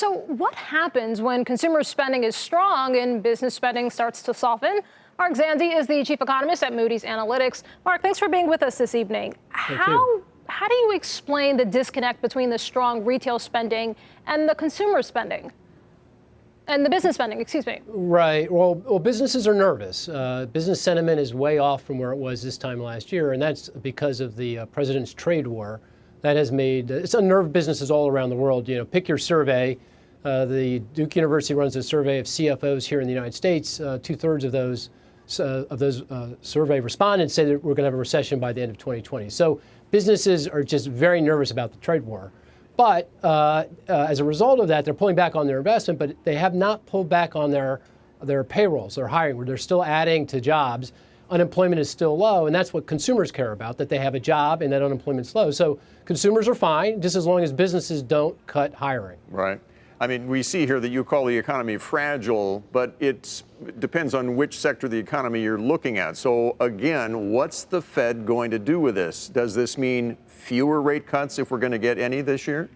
So what happens when consumer spending is strong and business spending starts to soften? Mark Zandi is the chief economist at Moody's Analytics. Mark, thanks for being with us this evening. How do you explain the disconnect between the strong retail spending and the consumer spending? And the business spending, excuse me. Right. Well, businesses are nervous. Business sentiment is way off from where it was this time last year, and that's because of the president's trade war. That has made it's unnerved businesses all around the world. You know, pick your survey. The Duke University runs a survey of CFOs here in the United States. 2/3 of those survey respondents say that we're going to have a recession by the end of 2020. So businesses are just very nervous about the trade war. But as a result of that, they're pulling back on their investment, but they have not pulled back on their payrolls, their hiring, where they're still adding to jobs. Unemployment is still low, and that's what consumers care about, that they have a job and that unemployment's low. So consumers are fine, just as long as businesses don't cut hiring. Right. I mean, we see here that you call the economy fragile, but it depends on which sector of the economy you're looking at. So again, what's the Fed going to do with this? Does this mean fewer rate cuts if we're going to get any this year?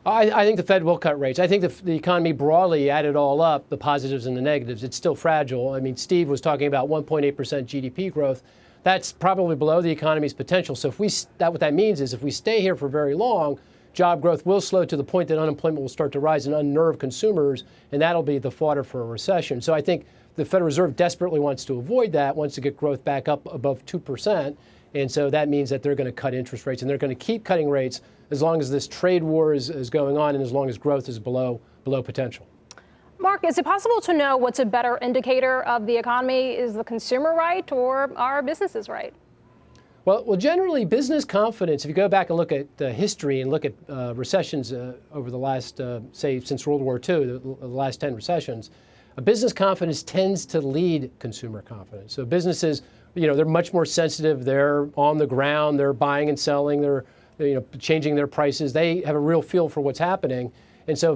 I think the Fed will cut rates. I think the economy broadly, add it all up, the positives and the negatives, it's still fragile. I mean, Steve was talking about 1.8% GDP growth. That's probably below the economy's potential. So what that means is if we stay here for very long, job growth will slow to the point that unemployment will start to rise and unnerve consumers, and that'll be the fodder for a recession. So I think the Federal Reserve desperately wants to avoid that, wants to get growth back up above 2%. And so that means that they're going to cut interest rates, and they're going to keep cutting rates as long as this trade war is going on and as long as growth is below potential. Mark, is it possible to know what's a better indicator of the economy? Is the consumer right or are businesses right? Well, generally, business confidence, if you go back and look at history and look at recessions over the last, say, since World War II, the last 10 recessions, business confidence tends to lead consumer confidence. So businesses, they're much more sensitive. They're on the ground. They're buying and selling. They're changing their prices. They have a real feel for what's happening. And so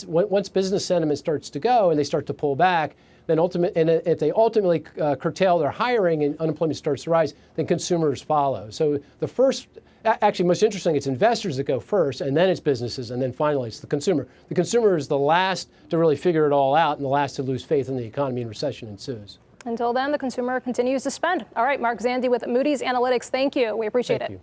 once business sentiment starts to go and they start to pull back, then if they ultimately curtail their hiring and unemployment starts to rise, then consumers follow. So actually most interesting, it's investors that go first, and then it's businesses, and then finally it's the consumer. The consumer is the last to really figure it all out and the last to lose faith in the economy and recession ensues. Until then, the consumer continues to spend. All right, Mark Zandi with Moody's Analytics, thank you. We appreciate it.